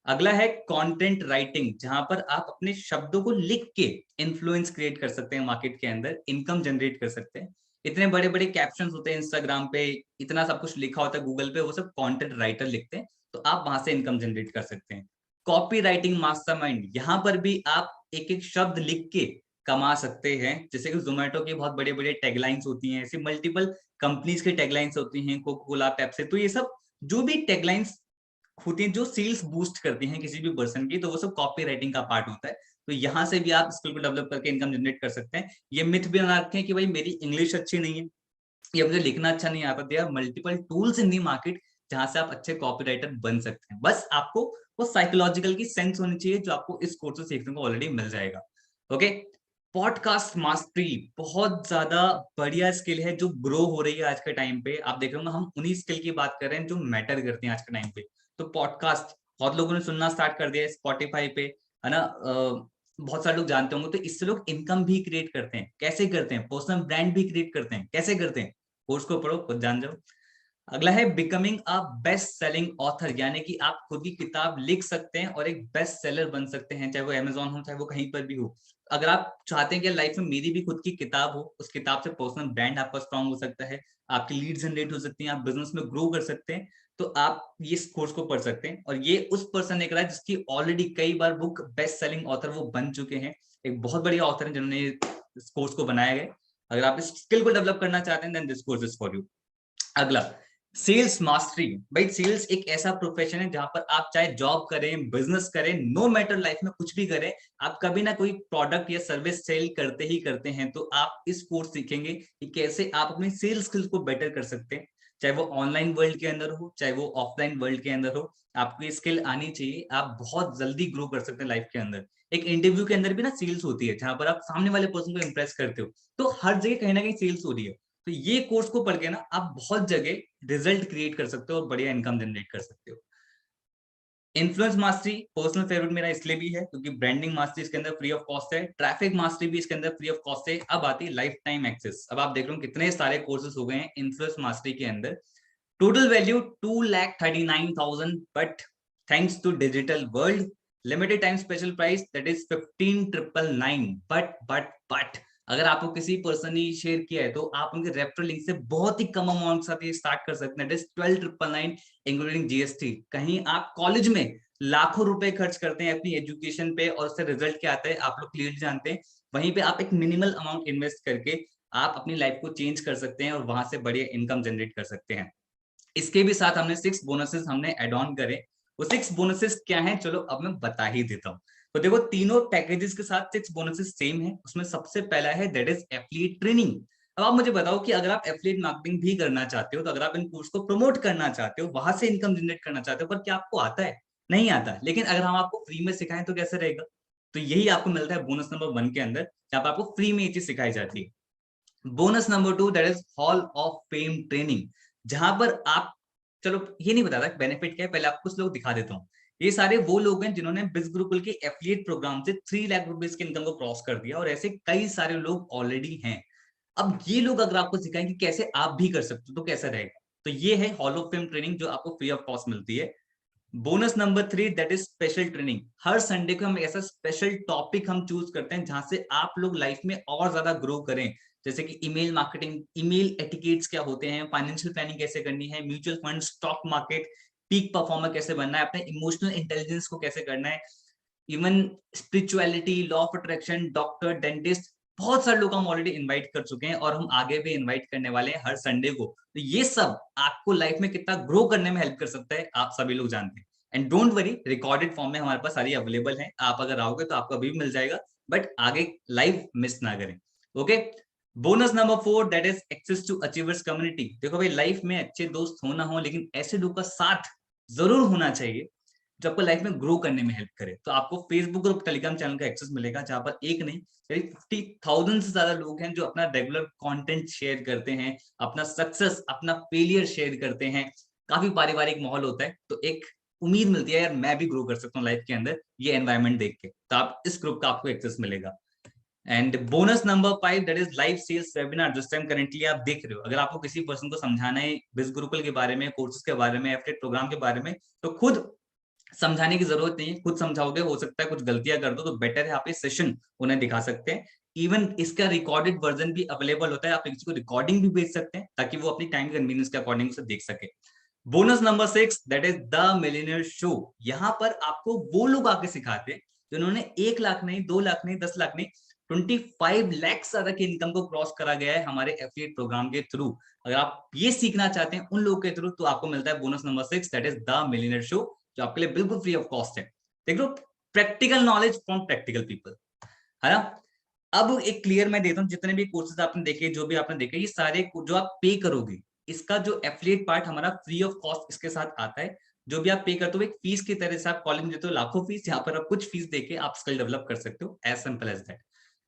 अगला है कंटेंट राइटिंग, जहां पर आप अपने शब्दों को लिख के इन्फ्लुएंस क्रिएट कर सकते हैं, मार्केट के अंदर इनकम जनरेट कर सकते हैं। इतने बड़े बड़े कैप्शंस होते हैं इंस्टाग्राम पे, इतना सब कुछ लिखा होता है गूगल पे, वो सब कंटेंट राइटर लिखते हैं, तो आप वहां से इनकम जनरेट कर सकते हैं। कॉपी राइटिंग मास्टरमाइंड, यहाँ पर भी आप एक एक शब्द लिख के कमा सकते हैं। जैसे कि जोमेटो की बहुत बड़े बड़े टैगलाइंस होती हैं, ऐसी मल्टीपल कंपनीज की टैगलाइंस होती हैं, कोका कोला, पेप्सी, तो ये सब जो भी टैगलाइंस होती हैं जो सेल्स बूस्ट करती हैं किसी भी पर्सन की, तो वो सब कॉपी राइटिंग का पार्ट होता है। तो यहाँ से भी आप स्किल को डेवलप करके इनकम जनरेट कर सकते हैं। ये मिथ भी बना रखे हैं कि भाई मेरी इंग्लिश अच्छी नहीं है या मुझे लिखना अच्छा नहीं आता। There are multiple tools in the market जहां से आप अच्छे कॉपी राइटर बन सकते हैं। बस आपको वो साइकोलॉजिकल की सेंस होनी चाहिए, जो आपको इस कोर्स से सीखने को ऑलरेडी मिल जाएगा। ओके, पॉडकास्ट मास्टरी बहुत ज्यादा बढ़िया स्किल है जो ग्रो हो रही है आज के टाइम पे। आप देख रहे होंगे हम उन्हीं स्किल की बात कर रहे हैं जो मैटर करते हैं आज के टाइम पे। तो पॉडकास्ट बहुत लोगों ने सुनना स्टार्ट कर दिया है स्पॉटिफाई पे, है ना। बहुत सारे लोग जानते होंगे। तो इससे लोग इनकम भी क्रिएट करते हैं। कैसे करते हैं? पर्सनल ब्रांड भी क्रिएट करते हैं। कैसे करते हैं? कोर्स को पढ़ो, खुद जान जाओ। अगला है becoming a best selling author, यानी कि आप खुद की किताब लिख सकते हैं और एक बेस्ट सेलर बन सकते हैं, चाहे वो अमेज़न हो, चाहे वो कहीं पर भी हो। अगर आप चाहते हैं कि लाइफ में मेरी भी खुद की किताब हो, उस किताब से पर्सनल ब्रांड आपका स्ट्रांग हो सकता है, आपकी लीड जनरेट हो सकती है, आप बिजनेस में ग्रो कर सकते हैं, तो आप ये कोर्स को पढ़ सकते हैं। और ये उस पर्सन ने करा जिसकी ऑलरेडी कई बार बुक बेस्ट सेलिंग ऑथर वो बन चुके हैं। एक बहुत बढ़िया ऑथर है जिन्होंने इस कोर्स को बनाया है। अगर आप इस स्किल को डेवलप करना चाहते हैं then this course is for you. अगला, सेल्स मास्टरी। भाई सेल्स एक ऐसा प्रोफेशन है जहां पर आप चाहे जॉब करें, बिजनेस करें, नो मैटर लाइफ में कुछ भी करें, आप कभी ना कोई प्रोडक्ट या सर्विस सेल करते ही करते हैं। तो आप इस कोर्स सीखेंगे कि कैसे आप अपने सेल्स स्किल्स को बेटर कर सकते हैं, चाहे वो ऑनलाइन वर्ल्ड के अंदर हो, चाहे वो ऑफलाइन वर्ल्ड के अंदर हो। आपको ये स्किल आनी चाहिए, आप बहुत जल्दी ग्रो कर सकते हैं लाइफ के अंदर। एक इंटरव्यू के अंदर भी ना सेल्स होती है, जहां पर आप सामने वाले पर्सन को इंप्रेस करते हो, तो हर जगह कहीं ना कहीं सेल्स हो रही है। तो ये कोर्स को पढ़ के ना आप बहुत जगह रिजल्ट क्रिएट कर सकते हो और बढ़िया इनकम जनरेट कर सकते हो। इन्फ्लुएंस मास्टरी पर्सनल फेवरेट मेरा इसलिए भी है क्योंकि ब्रांडिंग मास्टरी इसके अंदर फ्री ऑफ कॉस्ट है, ट्रैफिक मास्टरी भी इसके अंदर फ्री ऑफ कॉस्ट है। अब आती है लाइफ टाइम एक्सेस। अब आप देख रहे हो कितने सारे कोर्सेज हो गए हैं इन्फ्लुएंस मास्टरी के अंदर। Total value 2,39,000, but thanks to digital world limited time special price that is 15,999। But अगर आपको किसी पर्सन ने शेयर किया है तो आप उनके रेफरल लिंक से बहुत ही कम अमाउंट के साथ ये स्टार्ट कर सकते हैं। That is 12,999 including GST. कहीं आप कॉलेज में लाखों रुपए खर्च करते हैं अपनी एजुकेशन पे और उससे रिजल्ट क्या आता है आप लोग क्लियरली जानते हैं। वहीं पे आप एक मिनिमल अमाउंट इन्वेस्ट करके आप अपनी लाइफ को चेंज कर सकते हैं और वहां से बढ़िया इनकम जनरेट कर सकते हैं। इसके भी साथ हमने 6 बोनसेस हमने एड ऑन करे। वो 6 बोनसेस क्या हैं, चलो अब मैं बता ही देता हूँ। तो देखो तीनों पैकेजेस के साथ 6 बोनसेस सेम है। उसमें सबसे पहला है दैट इज एफिलिएट ट्रेनिंग। अब आप मुझे बताओ कि अगर आप एफिलिएट मार्केटिंग भी करना चाहते हो, तो अगर आप इन कोर्स को प्रमोट करना चाहते हो, वहां से इनकम जनरेट करना चाहते हो, पर क्या आपको आता है? नहीं आता। लेकिन अगर हम आपको फ्री में सिखाएं तो कैसे रहेगा? तो यही आपको मिलता है बोनस नंबर 1 के अंदर, जहां पर आपको फ्री में ये चीज सिखाई जाती है। Bonus number 2 that is hall of fame training, जहां पर आप चलो ये नहीं बताता बेनिफिट क्या है, पहले आपको कुछ लोग दिखा देता हूँ। ये सारे वो लोग हैं जिन्होंने बिज गुरुकुल के एफिलिएट प्रोग्राम से 3 लाख रुपीज की इनकम को क्रॉस कर दिया, और ऐसे कई सारे लोग ऑलरेडी हैं। अब ये लोग अगर आपको सिखाएं कि कैसे आप भी कर सकते हो तो कैसा रहेगा। तो ये है हॉल ऑफ फेम ट्रेनिंग जो आपको फ्री ऑफ कॉस्ट मिलती है। Bonus number 3 that is special training. Her Sunday को हम ऐसा स्पेशल टॉपिक हम चूज करते हैं जहां से आप लोग लाइफ में और ज्यादा ग्रो करें। जैसे कि ईमेल मार्केटिंग, ईमेल एटिकेट्स क्या होते हैं, फाइनेंशियल प्लानिंग कैसे करनी है, mutual fund, stock market, peak performer कैसे बनना है, अपने इमोशनल इंटेलिजेंस को कैसे करना है, even spirituality, law of attraction, doctor, dentist, बहुत सारे लोग हम ऑलरेडी इनवाइट कर चुके हैं और हम आगे भी इनवाइट करने वाले हैं हर संडे को। तो ये सब आपको लाइफ में कितना ग्रो करने में हेल्प कर सकता है आप सभी लोग जानते हैं। And don't worry, recorded form में हमारे पास सारी अवेलेबल है, आप अगर आओगे तो आपको अभी भी मिल जाएगा, बट आगे लाइव मिस ना करें। Okay. Bonus number 4 that is access to achievers community. देखो भाई, लाइफ में अच्छे दोस्त हो ना हो, लेकिन ऐसे लोग का साथ जरूर होना चाहिए जो आपको लाइफ में ग्रो करने में हेल्प करे। तो आपको फेसबुक और टेलीग्राम चैनल का एक्सेस मिलेगा जहां पर एक नहीं, करीब 50,000 से ज्यादा लोग हैं जो अपना रेगुलर कंटेंट शेयर करते हैं, अपना सक्सेस, अपना फेलियर शेयर करते हैं। काफी पारिवारिक माहौल होता है, तो एक उम्मीद मिलती है यार मैं भी ग्रो कर सकता हूँ लाइफ के अंदर ये एनवायरमेंट देख के। तो आप इस ग्रुप का आपको एक्सेस मिलेगा। And bonus number 5 that is live sales webinar, जिस टाइम करंटली आप देख रहे हो। अगर आपको किसी पर्सन को समझाना है बिज गुरुकुल के बारे में, कोर्सेज के बारे में, एफिलिएट प्रोग्राम के बारे में, तो खुद समझाने की जरूरत नहीं है, खुद समझाओगे, हो सकता है कुछ गलतियां कर दो, तो बेटर है आप ये सेशन उन्हें दिखा सकते हैं। इवन इसका रिकॉर्डेड वर्जन भी अवेलेबल होता है, आप किसी को रिकॉर्डिंग भी भेज सकते हैं ताकि वो अपनी टाइम कन्वीनियंस के अकॉर्डिंग उसे देख सके। Bonus number 6 that is the millionaire show. यहाँ पर आपको वो लोग आके सिखाते हैं जिन्होंने 1 लाख नहीं, 2 लाख नहीं, 10 लाख नहीं, 25 लाख ज्यादा की इनकम को क्रॉस करा गया है हमारे एफिलिएट प्रोग्राम के थ्रू। अगर आप ये सीखना चाहते हैं उन लोगों के थ्रू, तो आपको मिलता है bonus number 6 that is the millionaire show, जो आपके लिए बिल्कुल फ्री ऑफ कॉस्ट है। देख लो, practical knowledge from practical people, है ना। अब एक क्लियर मैं देता हूँ, जितने भी कोर्सेज आपने देखे, जो भी आपने देखे, ये सारे जो आप पे करोगे, इसका जो एफिलिएट पार्ट हमारा फ्री ऑफ कॉस्ट इसके साथ आता है। जो भी आप पे करते हो एक फीस की तरह से, आप कॉलेज में देते हो लाखों फीस, यहाँ पर आप कुछ फीस देके आप स्किल डेवलप कर सकते हो, एज सिंपल एज दैट।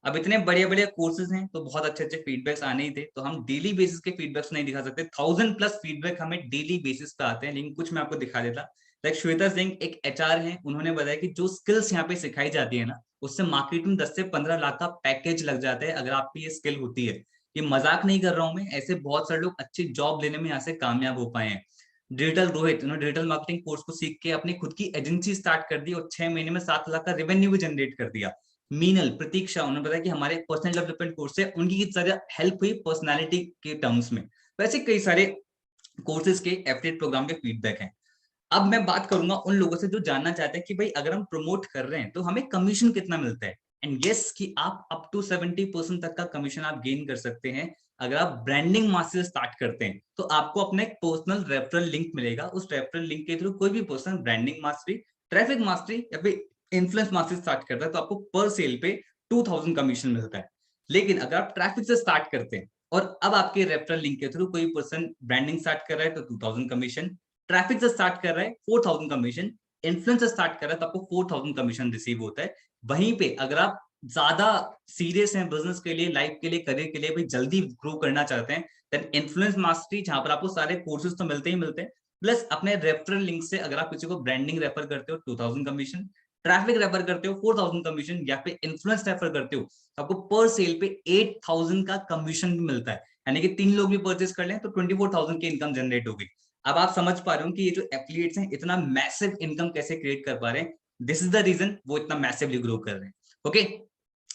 अब इतने बड़े बड़े कोर्सेज हैं तो बहुत अच्छे अच्छे फीडबैक्स आने ही थे, तो हम डेली बेसिस के फीडबैक्स नहीं दिखा सकते। 1000+ फीडबैक हमें डेली बेसिस पे आते हैं, लेकिन कुछ मैं आपको दिखा देता। लाइक श्वेता सिंह एक एचआर है, उन्होंने बताया कि जो स्किल्स यहाँ पे सिखाई जाती है ना, उससे मार्केट में 10 से 15 लाख का पैकेज लग जाता है अगर आपकी ये स्किल होती है। ये मजाक नहीं कर रहा हूं मैं, ऐसे बहुत सारे लोग अच्छी जॉब लेने में यहाँ से कामयाब हो पाए हैं। डिजिटल रोहित, उन्होंने डिजिटल मार्केटिंग कोर्स को सीख के अपनी खुद की एजेंसी स्टार्ट कर दी और 6 महीने में 7 लाख का रेवेन्यू भी जनरेट कर दिया। मीनल, प्रतीक्षा, उन्होंने बताया कि हमारे पर्सनल डेवलपमेंट कोर्स से उनकी कितनी ज्यादा हेल्प हुई पर्सनैलिटी के टर्म्स में। वैसे कई सारे कोर्सेज के एफिलिएट प्रोग्राम के फीडबैक हैं। अब मैं बात करूंगा उन लोगों से जो जानना चाहते हैं कि भाई अगर हम प्रमोट कर रहे हैं तो हमें कमीशन कितना मिलता है। एंड यस, कि आप अप टू 70% तक का कमीशन आप गेन कर सकते हैं अगर आप ब्रांडिंग मास्टर स्टार्ट करते हैं। तो आपको अपना एक पर्सनल रेफरल लिंक मिलेगा, उस रेफरल लिंक के थ्रू कोई भी person branding mastery, traffic mastery या फिर इन्फ्लुएंस मास्टरी स्टार्ट करता है तो आपको पर सेल पे 2000 कमीशन मिलता है। लेकिन अगर आप ट्रैफिक से स्टार्ट करते हैं और अब आपके रेफरल लिंक के थ्रू कोई पर्सन ब्रांडिंग स्टार्ट कर रहा है तो 2000 कमीशन, ट्रैफिक से स्टार्ट कर रहा है 4000 कमीशन, इन्फ्लुएंस से स्टार्ट कर रहा है तो आपको 4000 कमीशन रिसीव होता है। वहीं पे अगर आप ज्यादा सीरियस हैं बिजनेस के लिए, लाइफ के लिए, करियर के लिए, भाई जल्दी ग्रो करना चाहते हैं, देन इन्फ्लुएंस मास्टरी, जहां पर आपको सारे कोर्सेज तो मिलते ही मिलते हैं, प्लस अपने रेफरल लिंक से अगर आप किसी को ब्रांडिंग रेफर करते हो 2000 कमीशन, ट्रैफिक रेफर करते हो 4000 कमीशन, या फिर इन्फ्लुएंस रेफर करते हो तो आपको पर सेल पे 8000 का कमीशन भी मिलता है। यानी कि 3 लोग भी परचेस कर लें तो 24,000 की इनकम जनरेट होगी। अब आप समझ पा रहे हो कि ये जो एफिलिएट्स हैं इतना मैसिव इनकम कैसे क्रिएट कर पा रहे हैं। दिस इज द रीजन वो इतना मैसिवली ग्रो कर रहे हैं। Okay.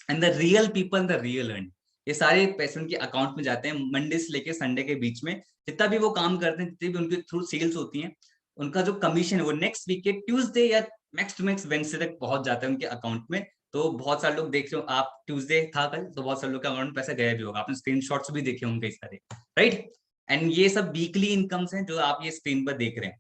And the real people, the real earn, ये सारे पैसे उनके अकाउंट में जाते हैं मंडे से लेके संडे के बीच में। जितना भी वो काम करते हैं, जितनी भी उनके थ्रू सेल्स होती हैं, उनका जो कमीशन है वो नेक्स्ट वीक के ट्यूसडे या मैक्स टू मैक्स वेडनेसडे तक पहुंच जाता है उनके अकाउंट में। तो बहुत सारे लोग देख रहे हो आप, ट्यूसडे था कल, तो बहुत सारे लोग के अकाउंट में पैसा गया भी होगा, आपने स्क्रीनशॉट्स भी देखे होंगे कई सारे, राइट। एंड ये सब वीकली इनकम्स हैं जो आप ये स्क्रीन पर देख रहे हैं।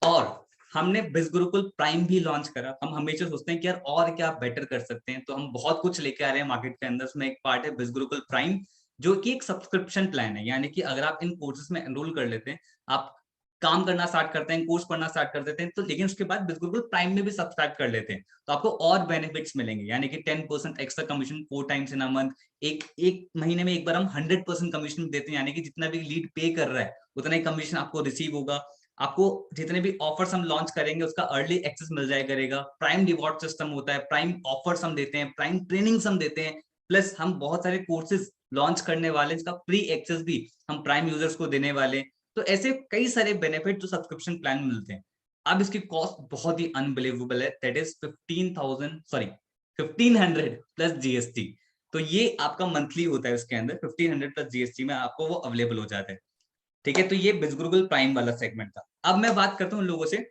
और हमने बिज गुरुकुल प्राइम भी लॉन्च करा। हम हमेशा सोचते हैं कि यार और क्या बेटर कर सकते हैं, तो हम बहुत कुछ लेके आ रहे हैं मार्केट के अंदर। उसमें एक पार्ट है बिज गुरुकुल प्राइम, जो कि एक सब्सक्रिप्शन प्लान है। यानी कि अगर आप इन कोर्सेज में एनरोल कर लेते हैं, आप काम करना स्टार्ट करते हैं, कोर्स पढ़ना स्टार्ट कर देते हैं, तो लेकिन उसके बाद बिज गुरुकुल प्राइम में भी सब्सक्राइब कर लेते हैं तो आपको और बेनिफिट्स मिलेंगे। यानी कि 10% extra commission 4 times in a month, एक महीने में एक बार हम 100% कमीशन देते हैं, यानी कि जितना भी लीड पे कर रहा है उतना ही कमीशन आपको रिसीव होगा। आपको जितने भी ऑफर्स हम लॉन्च करेंगे उसका अर्ली एक्सेस मिल जाए करेगा। प्राइम रिवॉर्ड सिस्टम होता है, प्राइम ऑफर्स हम देते हैं, प्राइम ट्रेनिंग्स हम देते हैं, प्लस हम बहुत सारे कोर्सेज लॉन्च करने वाले हैं, इसका प्री एक्सेस भी हम प्राइम यूजर्स को देने वाले हैं। तो ऐसे कई सारे बेनिफिट जो सब्सक्रिप्शन प्लान में मिलते हैं। अब इसकी कॉस्ट बहुत ही अनबिलीवेबल है, दैट इज 1500 प्लस जीएसटी। तो ये आपका मंथली होता है, उसके अंदर 1500 प्लस जीएसटी में आपको वो अवेलेबल हो जाता है। ठीक है, तो ये बिजगुरुकुल प्राइम वाला सेगमेंट था। अब मैं बात करता हूँ लोगों से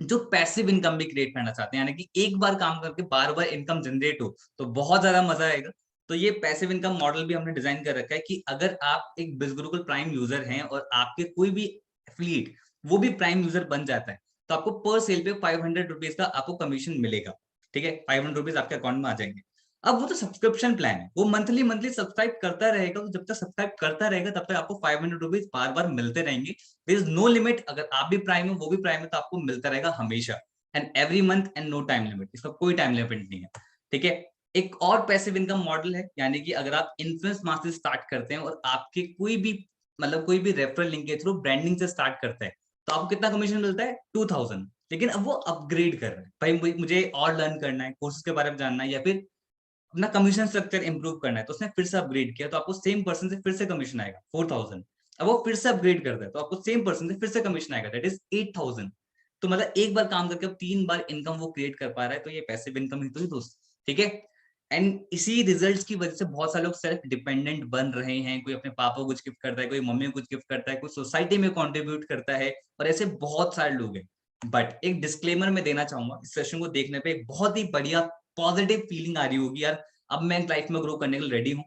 जो पैसिव इनकम भी क्रिएट करना चाहते हैं, यानी कि एक बार काम करके बार बार इनकम जनरेट हो तो बहुत ज्यादा मजा आएगा। तो ये पैसिव इनकम मॉडल भी हमने डिजाइन कर रखा है कि अगर आप एक बिजगुरुकुल प्राइम यूजर हैं और आपके कोई भी एफिलिएट वो भी प्राइम यूजर बन जाता है, तो आपको पर सेल पे 500 रुपीज का आपको कमीशन मिलेगा। ठीक है, 500 रुपीज आपके अकाउंट में आ जाएंगे। अब वो तो सब्सक्रिप्शन प्लान है, वो मंथली मंथली सब्सक्राइब करता रहेगा, तो जब तक सब्सक्राइब करता रहेगा तब तक आपको 500 रुपीज बार बार मिलते रहेंगे। देयर इज नो लिमिट, अगर आप भी प्राइम हो वो भी प्राइम है तो आपको मिलता रहेगा हमेशा, and every month, and no time limit, इसका कोई टाइम लिमिट नहीं है। ठीक है, एक और पैसिव इनकम मॉडल है, यानी कि अगर आप इन्फ्लुएंस मार्केटिंग स्टार्ट करते हैं और आपके कोई भी मतलब कोई भी रेफरल लिंक के थ्रू ब्रांडिंग से स्टार्ट करता है, तो आपको कितना कमीशन मिलता है? 2000। लेकिन अब वो अपग्रेड कर रहा है, भाई मुझे और लर्न करना है, कोर्सेज के बारे में जानना है, या फिर अपना कमीशन स्ट्रक्चर इंप्रूव करना है, तो उसने फिर से अपग्रेड किया, तो आपको सेम पर्सन से फिर से कमीशन आएगा 4000। अब वो फिर से अपग्रेड करता है तो आपको सेम पर्सन से फिर से कमीशन आएगा, दैट इज 8000। तो मतलब एक बार काम करके अब 3 बार इनकम वो क्रिएट कर पा रहा है, तो ये पैसिव इनकम ही तो है दोस्त। ठीक है, एंड इसी रिजल्ट्स की वजह से बहुत सारे लोग सेल्फ डिपेंडेंट बन रहे हैं। कोई अपने पापा को कुछ गिफ्ट करता है, कोई मम्मी को कुछ गिफ्ट करता है, कोई सोसाइटी में कंट्रीब्यूट करता है, और ऐसे बहुत सारे लोग हैं। बट एक डिस्क्लेमर मैं देना चाहूंगा, इस सेशन को देखने पे एक बहुत ही बढ़िया पॉजिटिव फीलिंग आ रही होगी यार, अब मैं लाइफ में ग्रो करने के लिए रेडी हूँ,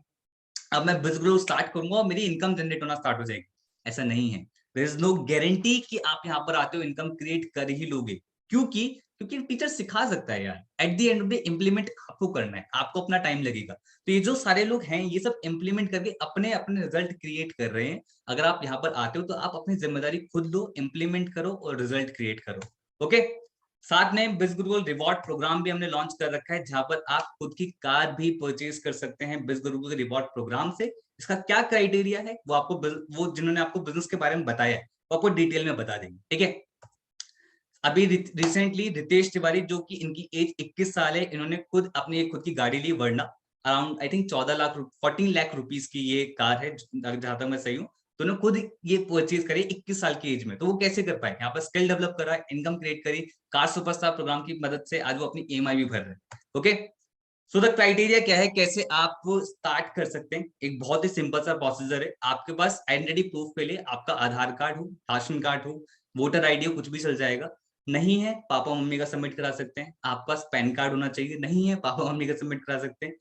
अब मैं बिजनेस ग्रो स्टार्ट करूंगा और मेरी इनकम जनरेट होना स्टार्ट हो जाएगी। ऐसा नहीं है, देयर इज नो गारंटी कि आप यहाँ पर आते हो इनकम क्रिएट कर ही लोगे। क्योंकि क्योंकि टीचर सिखा सकता है यार, at the end of the implement आपको करना है, आपको अपना टाइम लगेगा। तो ये जो सारे लोग हैं ये सब इंप्लीमेंट करके अपने अपने रिजल्ट क्रिएट कर रहे हैं। अगर आप यहाँ पर आते हो तो आप अपनी जिम्मेदारी खुद लो, इंप्लीमेंट करो और रिजल्ट क्रिएट करो। ओके, साथ में बिजगुरुकुल रिवॉर्ड प्रोग्राम भी हमने लॉन्च कर रखा है, जहां पर आप खुद की कार भी परचेज कर सकते हैं बिजगुरुकुल के रिवॉर्ड प्रोग्राम से। इसका क्या क्राइटेरिया है वो आपको वो जिन्होंने आपको बिजनेस के बारे में बताया है वो आपको डिटेल में बता देंगे। ठीक है, अभी रिसेंटली रितेश तिवारी, जो कि इनकी एज 21 साल है, इन्होंने खुद अपनी एक खुद की गाड़ी ली, वर्ना, around I think 14 lakh rupees की ये कार है, जहां तक मैं सही हूँ। तो उन्होंने खुद ये परचेज करी 21 साल की एज में। तो वो कैसे कर पाए? यहाँ पर स्किल डेवलप करा, इनकम क्रिएट करी, कार सुपरस्टार प्रोग्राम की मदद से आज वो अपनी ईएमआई भी भर रहे हैं। ओके, सो द क्राइटेरिया क्या है, कैसे आप स्टार्ट कर सकते हैं? एक बहुत ही सिंपल सा प्रोसीजर है। आपके पास आइडेंटिटी प्रूफ के लिए आपका आधार कार्ड हो, राशन कार्ड हो, वोटर आईडी हो, कुछ भी चल जाएगा। नहीं है, पापा मम्मी का सबमिट करा सकते हैं। आपके पास पैन कार्ड होना चाहिए। नहीं है, पापा मम्मी का सबमिट करा सकते हैं।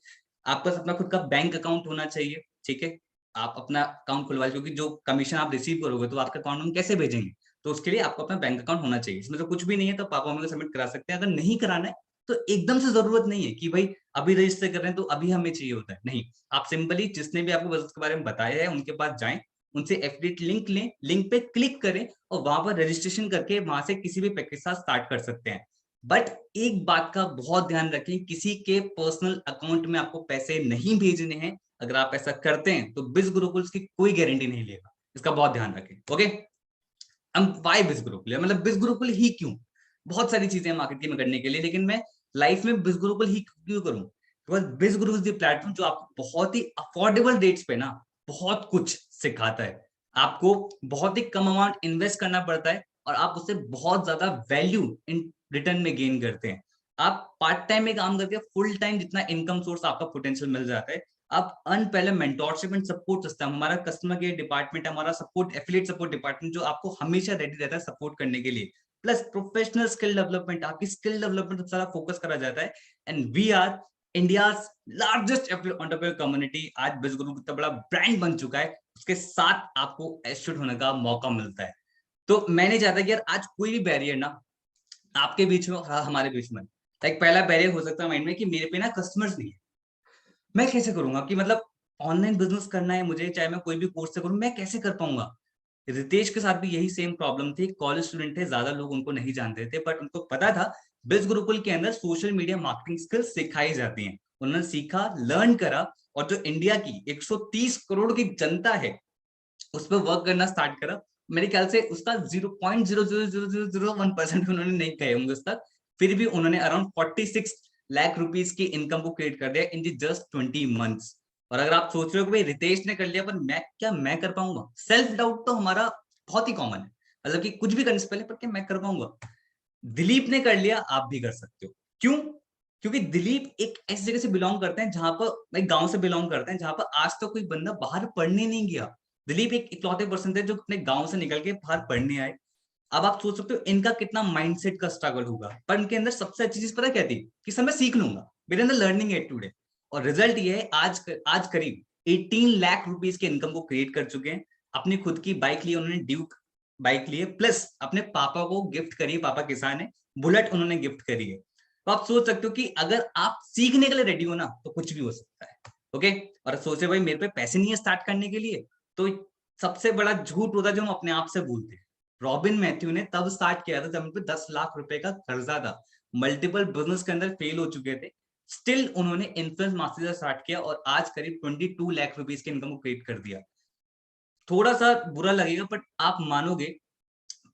आपके पास अपना खुद का बैंक अकाउंट होना चाहिए। ठीक है, आप अपना अकाउंट खुलवा, क्योंकि जो कमीशन आप रिसीव करोगे तो आपके अकाउंट में कैसे भेजेंगे, तो उसके लिए आपको अपना बैंक अकाउंट होना चाहिए। इसमें तो कुछ भी नहीं है तो पापा मम्मी को सबमिट करा सकते हैं। अगर नहीं कराना है तो एकदम से जरूरत नहीं है कि भाई अभी रजिस्टर कर रहे हैं तो अभी हमें चाहिए होता है। नहीं, आप सिंपली जिसने भी आपको बिजनेस के बारे में बताया है उनके पास जाएं, उनसे एफिलिएट लिंक लें, लिंक पे क्लिक करें और वहां पर रजिस्ट्रेशन करके वहां से किसी भी पैकेज के साथ स्टार्ट कर सकते हैं। बट एक बात का बहुत ध्यान रखें, किसी के पर्सनल अकाउंट में आपको पैसे नहीं भेजने हैं। अगर आप ऐसा करते हैं तो बिज गुरुकुल की कोई गारंटी नहीं लेगा, इसका बहुत ध्यान रखें। ओके, हम वाई बिज गुरुकुल, मतलब बिज गुरुकुल ही क्यों? बहुत सारी चीजें मार्केटिंग में करने के लिए, लेकिन मैं लाइफ में बिज गुरुकुल ही क्यों करूं? बिकॉज बिज गुरु इज द प्लेटफॉर्म जो आपको बहुत ही अफोर्डेबल रेट्स पे ना बहुत कुछ सिखाता है। आपको बहुत ही कम अमाउंट इन्वेस्ट करना पड़ता है और आप उससे बहुत ज्यादा वैल्यू इन रिटर्न में गेन करते हैं। आप पार्ट टाइम में काम करके फुल टाइम जितना इनकम सोर्स आपका पोटेंशियल मिल जाता है। आप अर्न पहले मेंटोरशिप एंड सपोर्ट सिस्टम, हमारा कस्टमर केयर डिपार्टमेंट, हमारा सपोर्ट एफिलिएट सपोर्ट डिपार्टमेंट जो आपको हमेशा रेडी रहता है सपोर्ट करने के लिए। प्लस प्रोफेशनल स्किल डेवलपमेंट, आपकी स्किल डेवलपमेंट सबसे ज्यादा फोकस करा जाता है। And we are India's largest entrepreneur community. आज बिजगुरु कितना बड़ा ब्रांड बन चुका है, उसके साथ आपको एस्टूड होने का मौका मिलता है। तो मैं नहीं चाहता कि यार आज कोई भी बैरियर ना आपके बीच में और हमारे बीच में, लाइक पहला बैरियर हो सकता है माइंड में कि मेरे पे ना कस्टमर्स नहीं है, मैं कैसे करूंगा? कि मतलब ऑनलाइन बिजनेस करना है मुझे, चाहे मैं कोई भी कोर्स से करूं, मैं कैसे कर पाऊंगा? रितेश के साथ भी यही सेम प्रॉब्लम थी। कॉलेज स्टूडेंट थे, ज्यादा लोग उनको नहीं जानते थे, बट उनको पता था बिज गुरुकुल के अंदर सोशल मीडिया मार्केटिंग स्किल्स सिखाई जाती हैं। उन्होंने सीखा, लर्न करा, और जो इंडिया की 130 करोड़ की जनता है उस पर वर्क करना स्टार्ट करा। मेरे ख्याल से उसका 0.0000001% उन्होंने नहीं कहे होंगे उस तक, फिर भी उन्होंने अराउंड 46 लाख रुपीस की इनकम को क्रिएट कर दिया इन दी जस्ट 20 मंथ्स। और अगर आप सोच रहे हो कि भाई रितेश ने कर लिया पर मैं कर पाऊंगा, सेल्फ डाउट तो हमारा बहुत ही कॉमन है, मतलब कि कुछ भी करने से पहले पर क्या मैं कर पाऊंगा। दिलीप ने कर लिया, आप भी कर सकते हो। क्यों? क्योंकि दिलीप एक ऐसी जगह से बिलोंग करते हैं जहां पर, भाई गांव से बिलोंग करते हैं जहां पर आज तक कोई बंदा बाहर पढ़ने नहीं गया। दिलीप एक इकलौते पर्सन थे जो अपने गांव से निकल के बाहर पढ़ने आए। अब आप सोच सकते हो इनका कितना माइंडसेट का स्ट्रगल होगा, पर इनके अंदर सबसे अच्छी चीज पता क्या थी कि सब मैं सीख लूंगा, मेरे अंदर लर्निंग है टुडे। और रिजल्ट ये है, आज करीब 18 लाख रुपीस के इनकम को क्रिएट कर चुके हैं। अपनी खुद की बाइक ली उन्होंने, ड्यूक बाइक लिए, प्लस अपने पापा को गिफ्ट करी, पापा किसान है, बुलेट उन्होंने गिफ्ट करी है। तो आप सोच सकते हो कि अगर आप सीखने के लिए रेडी हो ना तो कुछ भी हो सकता है। ओके, और सोचे भाई मेरे पे पैसे नहीं है स्टार्ट करने के लिए, तो सबसे बड़ा झूठ होता है जो हम अपने आप से बोलते हैं। रॉबिन मैथ्यू ने तब स्टार्ट किया था जब उन पे 10 लाख रुपए का कर्जा था, मल्टीपल बिजनेस के अंदर फेल हो चुके थे, स्टिल उन्होंने इन्फ्लुएंस मास्टर स्टार्ट किया और आज करीब 22 लाख रुपीस के इनकम को क्रिएट कर दिया। थोड़ा सा बुरा लगेगा बट आप मानोगे,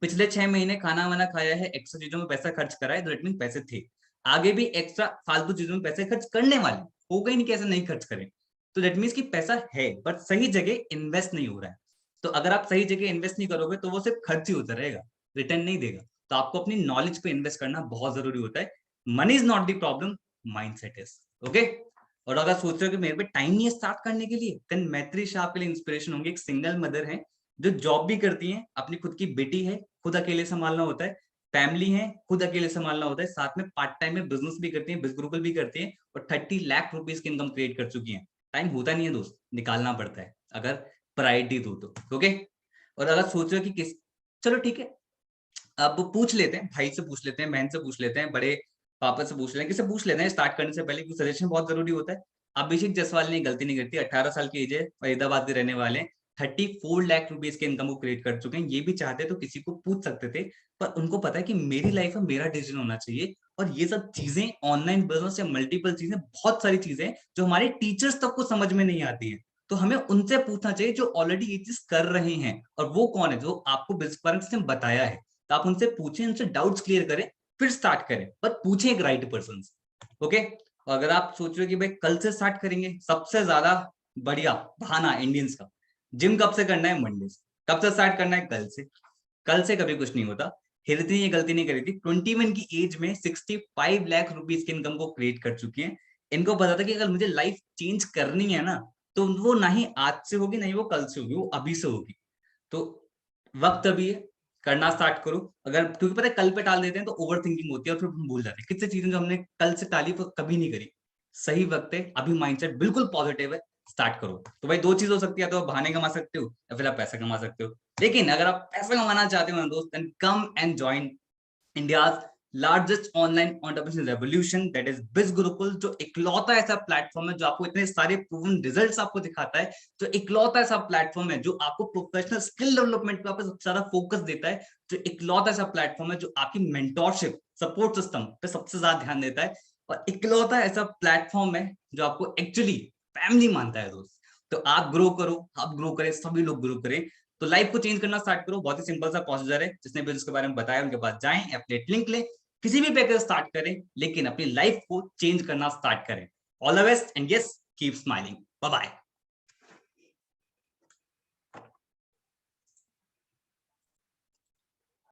पिछले 6 महीने खाना वाना खाया है, एक्स्ट्रा चीजों में पैसा खर्च करा है, तो इट मीन पैसे थे, आगे भी एक्स्ट्रा फालतू चीजों में पैसे खर्च करने वाले, हो गई नहीं कैसे नहीं खर्च करें। तो दैट मीन्स कि पैसा है बट सही जगह इन्वेस्ट नहीं हो रहा है। तो अगर आप सही जगह इन्वेस्ट नहीं करोगे तो वो सिर्फ खर्च ही होता रहेगा, रिटर्न नहीं देगा। तो आपको अपनी नॉलेज पे इन्वेस्ट करना बहुत जरूरी होता है। Money is not the problem, mindset is. Okay, और अगर सोच रहे हो कि मेरे पे टाइम नहीं है स्टार्ट करने के लिए, देन मैत्री शाह आपके लिए इंस्पिरेशन होंगे। एक सिंगल मदर है जो जॉब भी करती है, अपनी खुद की बेटी है, खुद अकेले संभालना होता है, फैमिली है, खुद अकेले संभालना होता है, साथ में पार्ट टाइम में बिजनेस भी करती है, बिजग्रुपल भी करती है, और 30 लाख रुपीस की इनकम क्रिएट कर चुकी है। टाइम होता नहीं है दोस्त, निकालना पड़ता है अगर प्रायोरिटी दो तो। ओके, और अगर सोच रहे हो कि किस, चलो ठीक है, अब पूछ लेते हैं, भाई से पूछ लेते हैं, बहन से पूछ लेते हैं, बड़े पापा से पूछ लेते हैं, किससे पूछ लेते हैं स्टार्ट करने से पहले, क्योंकि सजेशन बहुत जरूरी होता है। अभिषेक जायसवाल ने गलती नहीं करती, 18 साल की एज है, फरीदाबाद के रहने वाले, 34 लाख रुपीस के इनकम को क्रिएट कर चुके हैं। ये भी चाहते तो किसी को पूछ सकते थे, पर उनको पता है कि मेरी लाइफ में मेरा डिसीजन होना चाहिए। और ये सब चीजें, ऑनलाइन बिजनेस या मल्टीपल चीजें, बहुत सारी चीजें जो हमारे टीचर्स तक को समझ में नहीं आती है, तो हमें उनसे पूछना चाहिए जो ऑलरेडी ये चीज कर रहे हैं। और वो कौन है? जो आपको बिजनेस ने बताया है। तो आप उनसे पूछें, उनसे डाउट्स क्लियर करें, फिर स्टार्ट करें, पर पूछें एक राइट पर्सन से। ओके, और अगर आप सोच रहे हो कि भाई कल से स्टार्ट करेंगे, सबसे ज्यादा बढ़िया बहाना इंडियंस का, जिम कब से करना है? मंडे से। कब से स्टार्ट करना है? कल से। कल से कभी कुछ नहीं होता। हिरती ने ये गलती नहीं करी थी, 21 की एज में 65 लाख रुपीस की इनकम को क्रिएट कर चुकी है। इनको पता था कि अगर मुझे लाइफ चेंज करनी है ना, तो वो ना ही आज से होगी, ना ही वो कल से होगी, वो अभी से होगी। तो वक्त अभी है, करना स्टार्ट करो। अगर, क्योंकि पता है कल पे टाल देते हैं तो ओवर थिंकिंग होती है और फिर हम भूल जाते हैं कितनी चीजें जो हमने कल से टाली वो कभी नहीं करी। सही वक्त है, अभी माइंडसेट बिल्कुल पॉजिटिव है, स्टार्ट करो। तो भाई दो चीज हो सकती है, तो आप बहाने कमा सकते हो या फिर आप पैसा कमा सकते हो। लेकिन अगर आप पैसा कमाना चाहते हो ना दोस्त, then come and join India's largest online entrepreneurship revolution, that is Bizgurukul. जो इकलौता ऐसा प्लेटफॉर्म है जो आपको इतने सारे प्रूवन रिजल्ट्स आपको दिखाता है, जो इकलौता ऐसा प्लेटफॉर्म है जो आपको प्रोफेशनल स्किल डेवलपमेंट पे सबसे ज्यादा फोकस देता है, जो इकलौता ऐसा प्लेटफॉर्म है जो आपकी मेंटोरशिप सपोर्ट सिस्टम पे सबसे ज्यादा ध्यान देता है, और इकलौता ऐसा प्लेटफॉर्म है जो आपको एक्चुअली फैमिली मानता है दोस्त। तो आप ग्रो करो, आप ग्रो करें, सभी लोग ग्रो करें। तो लाइफ को चेंज करना स्टार्ट करो, बहुत ही सिंपल सा प्रोसीजर है। जिसने भी इसके बारे में बताया उनके पास जाएं, एफिलिएट लिंक लें, किसी भी पैकेज स्टार्ट करें, लेकिन अपनी लाइफ को चेंज करना स्टार्ट करें। All the best and yes, keep smiling. Bye bye.